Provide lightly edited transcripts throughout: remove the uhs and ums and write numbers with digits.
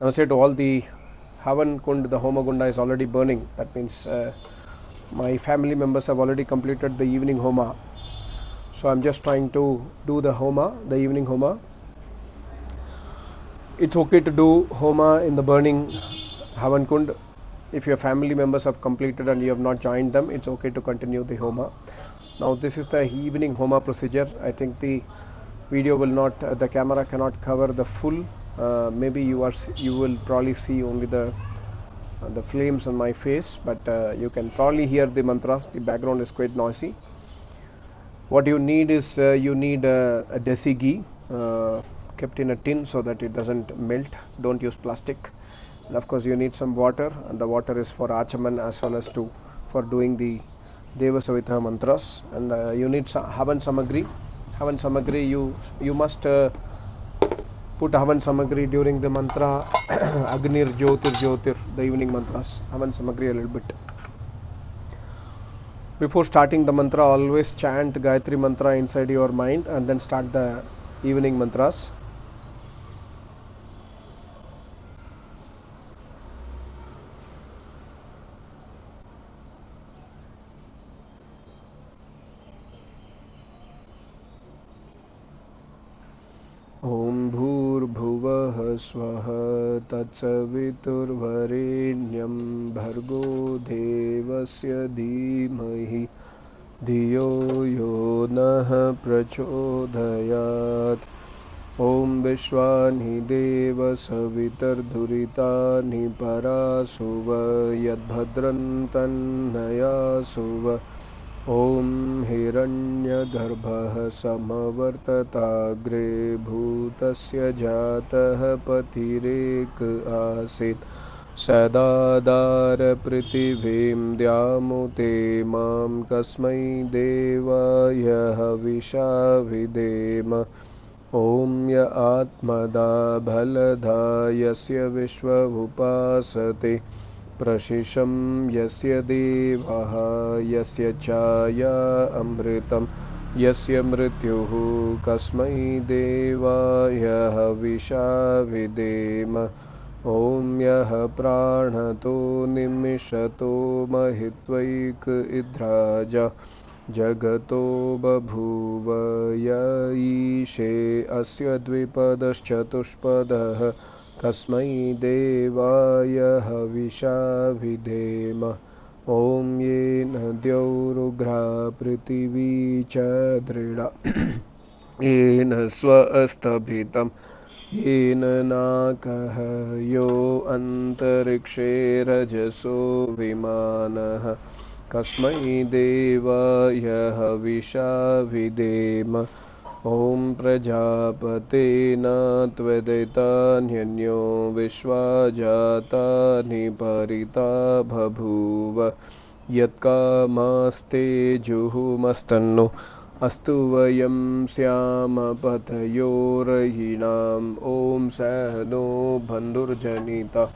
Namaste to all. The Havan Kund, the Homa Gunda is already burning. That means my family members have already completed the evening Homa. So I'm just trying to do the Homa, the evening Homa. It's okay to do Homa in the burning Havan Kund. If your family members have completed and you have not joined them, it's okay to continue the Homa. Now this is the evening Homa procedure. I think the video will not, the camera cannot cover the full. Maybe you will probably see only the flames on my face, but you can probably hear the mantras. The background is quite noisy. What you need is you need a desi ghee kept in a tin so that it doesn't melt. Don't use plastic. And of course you need some water, and the water is for achaman as well as for doing the Deva Savita mantras. And you need Havan Samagri. Havan Samagri, you must put Havan Samagri during the mantra Agnir Jyotir Jyotir, the evening mantras. Havan Samagri a little bit. Before starting the mantra, always chant Gayatri mantra inside your mind and then start the evening mantras. Om Bhurbhuvah Swaha Tatsaviturvarenyam Bhargo Devasya Dhimahi Dhiyo Yo Nah Prachodayat. Om Vishwani Deva Savitardhuritani Parasuva Yadbhadrantan Suva. Om Hiranyagarbha Samavartatagre Bhutasya Jatah Patirek Asit Sadadar Prithivim Dyamute Mam Kasmai Devaya Havisha Videma. Om Ya Atmada Bhaladha Yasya Vishwa Upasate Prashisham Yasya Devaha Yasya Chaya Amritam Yasya Mrityuhu Kasmai Devaya Havisha Videma. Om Yaha Pranato Nimishato Mahitvaik Idraja Jagato Babhuva Ya Ishe Asya Dvipadaschatuspadah Kasmai Devaya Havisha Videma. Om Yena Dyaurugra Prithvi Chadrida Yena Swaastabhitam Yena Nakaha Yo Antarikshe Rajaso Vimanah Kasmai Devaya Havisha Videma. Om Prajapatena Tvedetanyonyo Vishwajatani Parita Bhabhuva Yatkamaste Juhumastanno Astu Vayam Syama Patayorahinam. Om Sahno Bandurjanita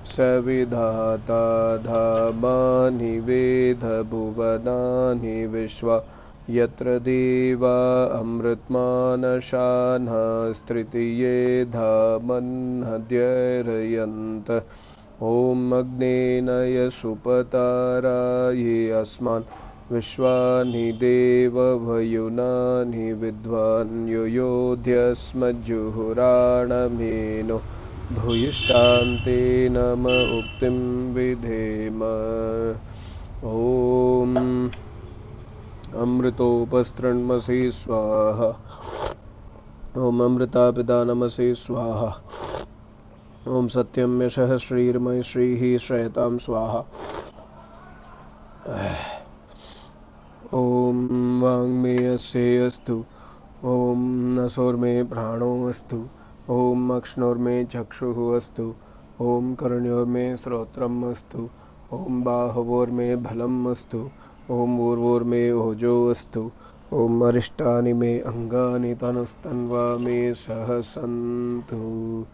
Savidhata Dhamani Vedha Bhuvanani Vishwa Yatra Deva Amritmanashana Stritiye Dhaman Hadyarayanta. Om Agnenaya Supataraye Asman Vishwani Deva Vayunani Vidvan Yoyodhyasmajjuhuranameno Bhuyishtante Nama Uktim Vidhema. Om Amritopastranmasi Swaha. Om Amrita Pidanamasi Swaha. Om Satyam Yashah Shrirmai Shrihi Shreyatam Swaha. Om Vangme Asya Astu. Om Nasorme Prano Astu. Om Akshnor Chakshuhu Astu. Om Karnyor Srotram Astu. Om Bahavor Bhalam Astu. Om Urvor Ojo Astu. Om Arishtani Angani Tanustanva Sahasantu.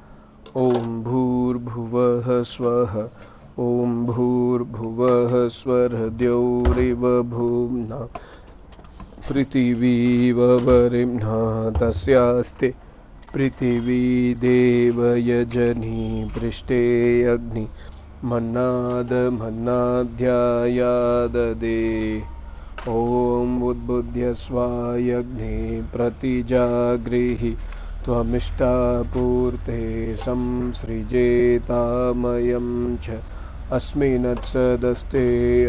Om Bhurbhuvah Swaha. Om Bhurbhuvah Swarhadyoriva Bhumna Prithvi Varimna Tasyaste पृथिवी देवयजनी पृष्ठे अग्नि मन्नाद मन्नाध्यायाददे ॐ उद्बुद्ध्य स्वायग्ने प्रतिजागृहि त्वमिष्टापूर्ते संसृजेतामयं च अस्मिन्नत्सदस्ते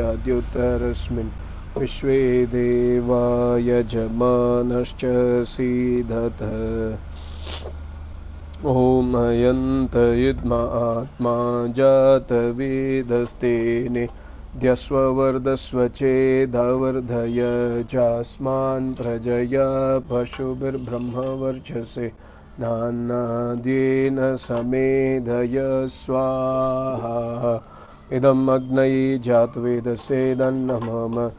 अद्युतरस्मिन् विश्वे देवा यजमानश्च सीदत ॐ हयन्त युद्म आत्मा जातवेदस्तेने द्यस्ववर्धस्व चेदवर्धय चास्मान् प्रजया पशुभिर्ब्रह्मवर्चसे नान्नाद्येन समेधय स्वाहा इदम् अग्नये जातवेदसेदन्नमः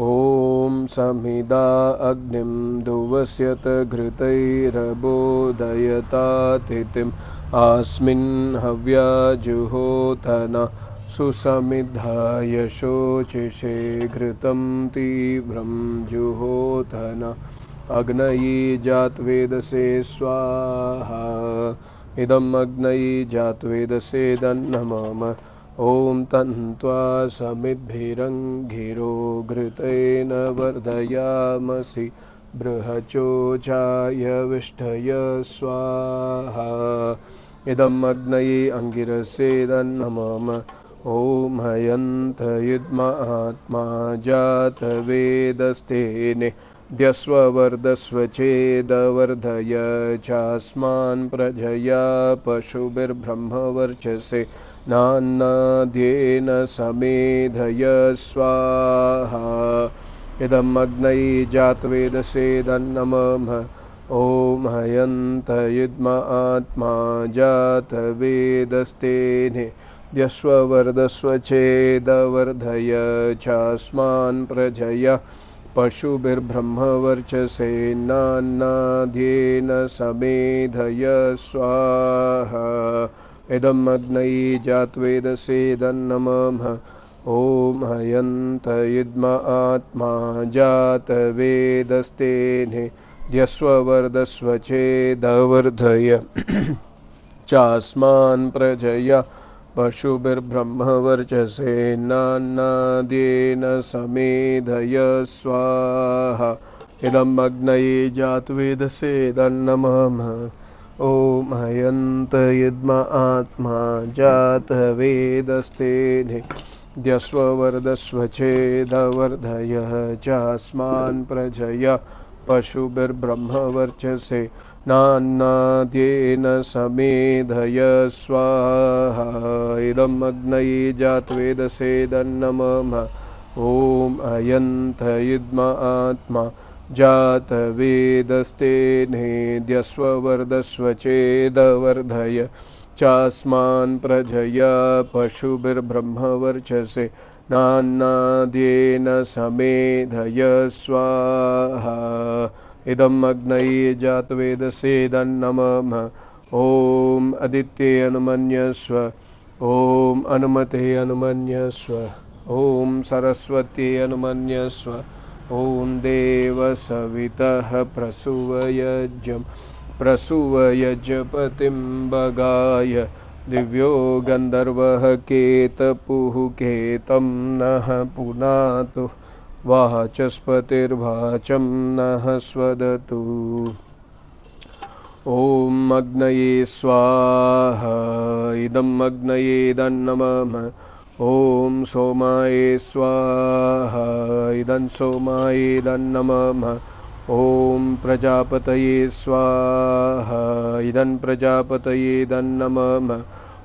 ॐ समिदा अग्निं दुवस्यत घृतैरबोधयतातिथिम् अस्मिन् हव्या जुहोतना सुसमिधाय शोचिषे घृतं तीव्रं जुहोतना अग्नये जातवेदसे स्वाहा इदम् अग्नये जातवेदसेदन्नमः ॐ तन्त्वा समिद्भिरङ्गिरो घृतेन वर्धयामसि बृहचोचाय विष्ठय स्वाहा इदम् अग्नये अङ्गिरसेदन्नमः ॐ हयन्त युद्म आत्मा जातवेदस्तेने द्यस्ववर्धस्व चेदवर्धय चास्मान् प्रजया पशुभिर्ब्रह्मवर्चसे नान्नाद्येन समेधय स्वाहा इदम् अग्नये जातवेदसेदन्नमः ॐ हयन्त युद्म आत्मा जातवेदस्तेने द्यस्ववर्धस्व चेदवर्धय चास्मान् प्रजया पशुभिर्ब्रह्मवर्चसे नान्नाद्येन समेधय स्वाहा इदम् अग्नये जातवेदसेदन्नमः ॐ हयन्त युद्म आत्मा जातवेदस्तेने द्यस्ववर्धस्व चेदवर्धय चास्मान् प्रजया पशुभिर्ब्रह्मवर्चसे नान्नाद्येन समेधय स्वाहा इदम् अग्नये जातवेदसेदन्नमः ॐ हयन्त युद्म आत्मा जातवेदस्तेने द्यस्ववर्धस्व चेदवर्धय चास्मान् प्रजया पशुभिर्ब्रह्मवर्चसे नान्नाद्येन समेधय स्वाहा इदम् अग्नये जातवेदसेदन्नमः ॐ हयन्त युद्म आत्मा जातवेदस्तेने द्यस्ववर्धस्व चेदवर्धय चास्मान् प्रजया पशुभिर्ब्रह्मवर्चसे नान्नाद्येन समेधय स्वाहा इदम् अग्नये जातवेदसेदन्नमः ॐ अदित्ये अनुमन्यस्व ॐ अनुमते अनुमन्यस्व ॐ सरस्वती अनुमन्यस्व ॐ देवसवितः प्रसूवयज्ञं प्रसूवयज्ञपतिं भगाय दिव्यो गन्धर्वः केतपुः केतं नः पुनातु वाचस्पतिर्वाचं नः स्वदतु ॐ अग्नये स्वाहा इदम् अग्नयेदन्नमः ॐ सोमाय स्वाहा इदं सोमायेदन्नमः ॐ प्रजापतये स्वाहा इदं प्रजापतयेदन्नमः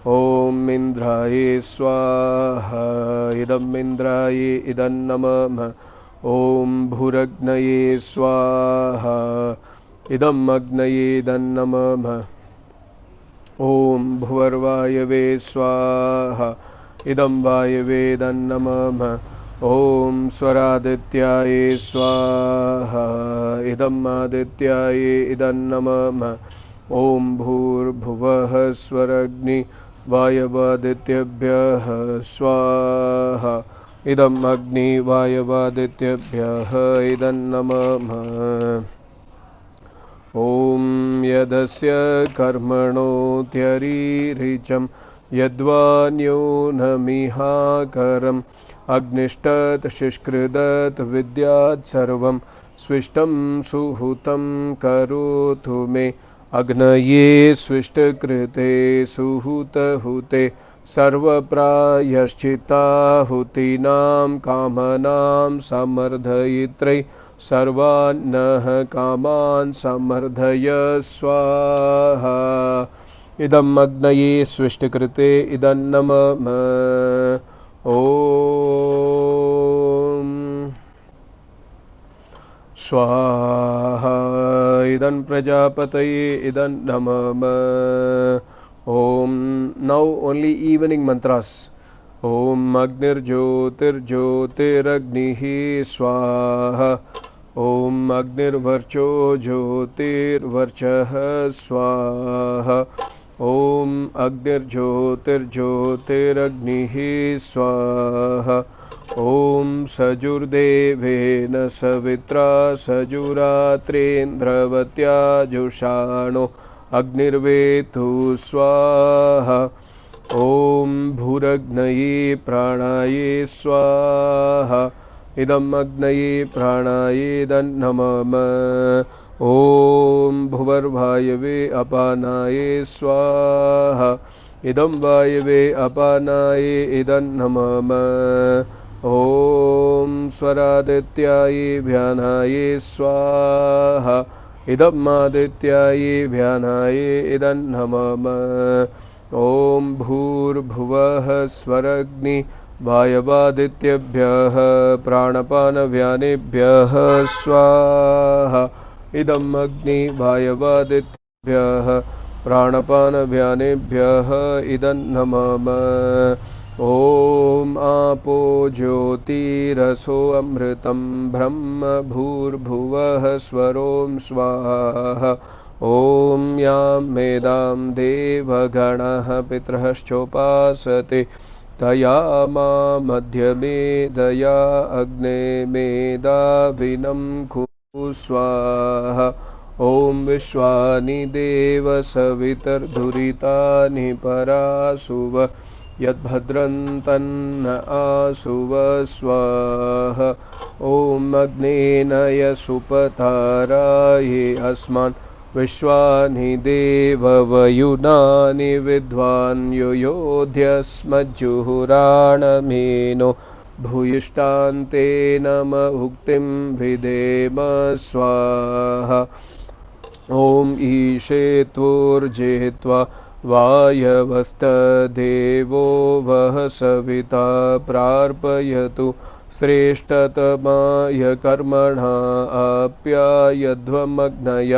ॐ इन्द्राय स्वाहा इदम् इन्द्राय इदन्नमः ॐ भूरग्नये स्वाहा इदम् अग्नयेदन्नमः ॐ भुवर्वायवे स्वाहा इदं वायवेदन्नमः ॐ स्वरादित्याय स्वाहा इदम् आदित्याय इदन्नमः ॐ भूर्भुवः स्वरग्नि वायवादित्यभ्यः स्वाहा इदम् अग्नि वायवादित्यभ्यः इदन्नमः ॐ यदस्य कर्मणोऽत्यरीरिचं यद्वान्योनमिहाकरम् अग्निष्टत् शुष्कृदत् विद्यात् सर्वं स्विष्टं सुहुतं करोतु मे अग्नये स्विष्टकृते सुहुतहुते सर्वप्रायश्चित्ताहुतीनां कामनां समर्धयित्रै सर्वान्नः कामान् समर्धय स्वाहा। इदम् अग्नये स्विष्टकृते इदन्नमः ॐ स्वाहा। इदं प्रजापतये इदन्नमः ॐ। Now only evening mantras. ॐ अग्निर्ज्योतिर्ज्योतिरग्निः स्वाहा। ॐ अग्निर्वर्चो ज्योतिर्वर्चः स्वाहा। ॐ अग्निर्ज्योतिर्ज्योतिरग्निः स्वाहा। ॐ सजुर्देवेन सवित्रा सजुरात्रेन्द्रवत्या जुषाणो अग्निर्वेतु स्वाहा। ॐ भूरग्नये प्राणाये स्वाहा। इदम् अग्नये प्राणाये दन्नमः। ॐ भुवर्वायवे अपानाये स्वाहा। इदं वायवे अपानाये इदन्नमः। ॐ स्वरादित्याये व्यानाये स्वाहा। इदमादित्याये व्यानाये इदन्नमः। ॐ भूर्भुवः स्वरग्नि वायवादित्यभ्यः प्राणपानव्यानेभ्यः स्वाहा। इदम् अग्नि वायवादित्यभ्यः प्राणपानव्यानेभ्यः इदन्नमः। ॐ आपो ज्योतिरसो अमृतं ब्रह्म भूर्भुवः स्वरों स्वाहा। ॐ यां मेदां देवगणः पितरश्चोपासते तया मा मध्यमेदया अग्ने मेदाविनं कुरु स्वाहा। ॐ विश्वानि देव सवितर्दुरितानि परासुव यद्भद्रं तन्न आसुव स्वाहा। ॐ अग्नेन यसुपताराये अस्मान् विश्वानि देववयुनानि विद्वान् युयोध्यस्मज्जुहुराणमेनो भूयिष्ठान्ते नम उक्तिं विदेम स्वाहा। ॐ ईशेत्वोर्जेत्वा वायवस्तदेवो वः सविता प्रार्पयतु श्रेष्ठतमाय कर्मणा आप्यायध्वमग्नय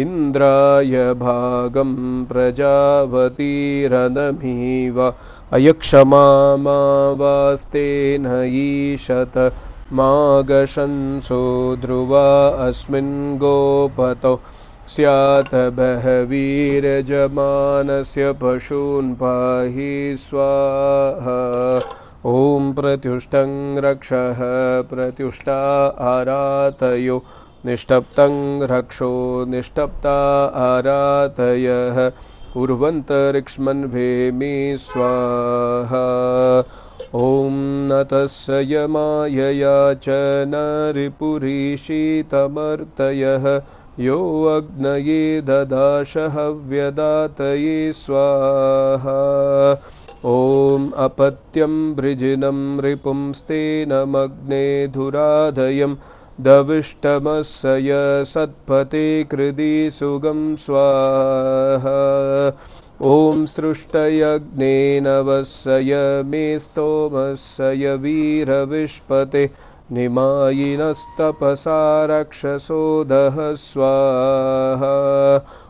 इन्द्राय भागं प्रजावतीरनमीव अयक्षमावास्तेन ईशत मागशंसो ध्रुवा अस्मिन् गोपतौ स्यात् बहवीर्यजमानस्य पशून् पाहि स्वाहा। ॐ प्रत्युष्टं रक्षः प्रत्युष्टा आरातयो निष्टप्तं रक्षो निष्टप्ता आरातयः उर्वन्तरिक्ष्मन्वेमि स्वाहा। ॐ नतस्य यमायया च नरिपुरीषितमर्तयः यो अग्नये ददाश हव्यदातये स्वाहा। ॐ अपत्यं वृजिनं रिपुंस्तेनमग्ने धुराधयं दविष्टमस्य सत्पते कृदि सुगं स्वाहा। ॐ सृष्टयग्नेन वस्य मे स्तोमस्य वीरविष्पते निमायिनस्तपसा रक्षसोदः स्वाहा।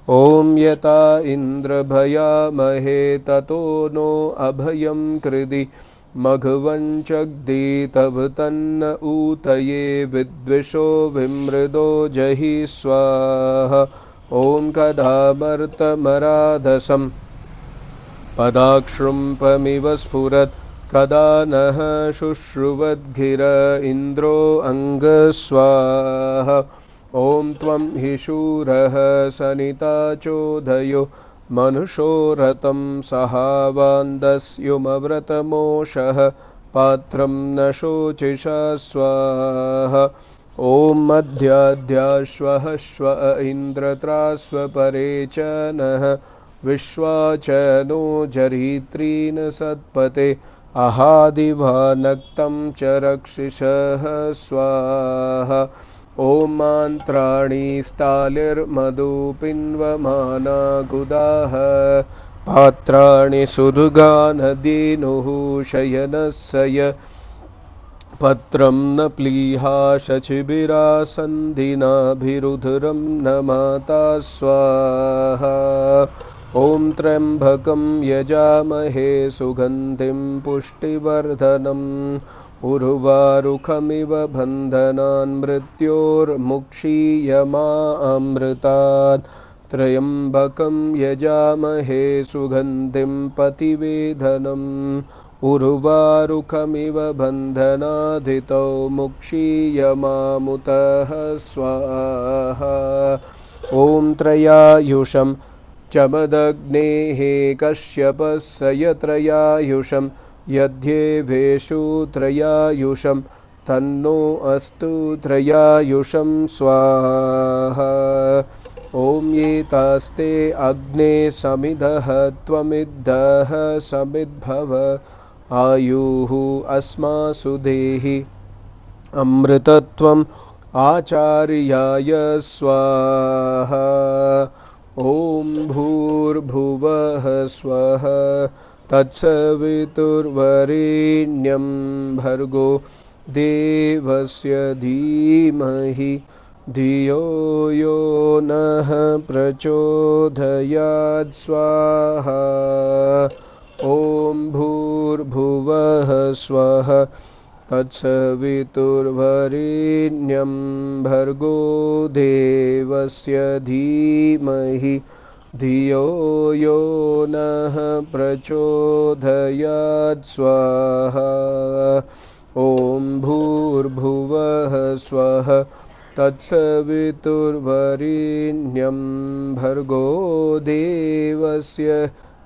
ॐ यता इन्द्रभयामहे ततो नो अभयं कृधि मघवञ्चग्धि तव तन्न ऊतये विद्विषो विमृदो जहि स्वाहा। ॐ कदामर्तमराधसं पदाक्षृम्पमिव स्फुरत् कदा नः शुश्रुवद्गिर इन्द्रो अङ्गस्वाहा। ॐ त्वं हि शूरः सनिता चोदयो मनुषो रतं सहावान्दस्युमव्रतमोषः पात्रं न शोचिषा स्वाहा ॐ मध्याध्याश्वः श्व इन्द्रत्रास्वपरे च नः विश्वा च नो जरित्रीन् सत्पते अहादिभानक्तं च रक्षिषः स्वाहा ॐ मान्त्राणि स्थालिर्मधुपिन्वमाना गुदाः पात्राणि सुदुगानदीनुः शयनस्य पत्रं न प्लीहा शचिभिरासन्धिनाभिरुधिरं न माता स्वाहा ॐ त्र्यम्बकं यजामहे सुगन्धिं पुष्टिवर्धनम् उर्वारुकमिव बन्धनान् मृत्योर्मुक्षीयमामृतात् त्र्यम्बकं यजामहे सुगन्धिं पतिवेदनम् उर्वारुकमिव बन्धनाधितौ मुक्षीयमामुतः स्वाहा ॐ त्रयायुषं चमदग्नेः कश्यपस्य यत्रयायुषं यद्येवेषु त्रयायुषं तन्नो अस्तु त्रयायुषं स्वाहा ॐ एतास्ते अग्ने समिधः त्वमिद्धः समिद्भव आयुः अस्मासु देहि अमृतत्वम् आचार्याय स्वाहा ॐ भूर्भुवः स्वः तत्सवितुर्वरेण्यं भर्गो देवस्य धीमहि धियो यो नः प्रचोदयात् स्वाहा ॐ भूर्भुवः स्वः तत्सवितुर्वरेण्यं भर्गो देवस्य धीमहि धियो यो नः प्रचोदयात् स्वाहा ॐ भूर्भुवः स्वः तत्सवितुर्वरेण्यं भर्गो देवस्य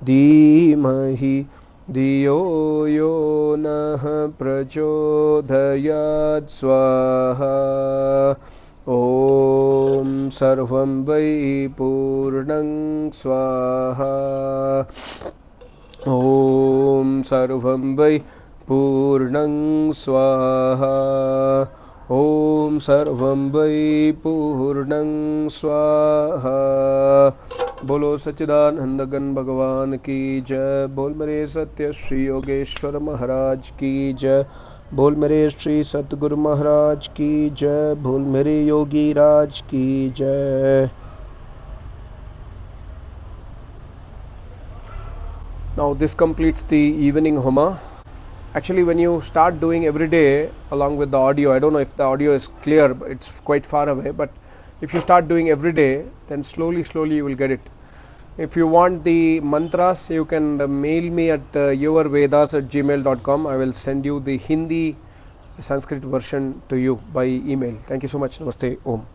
धीमहि धियो यो नः प्रचोदयात् स्वाहा ॐ सर्वं वै पूर्णं स्वाहा ॐ सर्वं वै पूर्णं स्वाहा ॐ सर्वं वै पूर्णं स्वाहा बोलो सच्चिदानंद घन भगवान की जय। बोल मेरे सत्य श्री योगेश्वर महाराज की जय। बोल मेरे श्री सतगुरु महाराज की जय। बोल मेरे योगी राज की जय। Now this completes the evening homa. Actually, when you start doing every day along with the audio, I don't know if the audio is clear, but it's quite far away, but if you start doing every day, then slowly you will get it. If you want the mantras, you can mail me at yourvedas@gmail.com. I will send you the Hindi Sanskrit version to you by email. Thank you so much. Namaste. Om.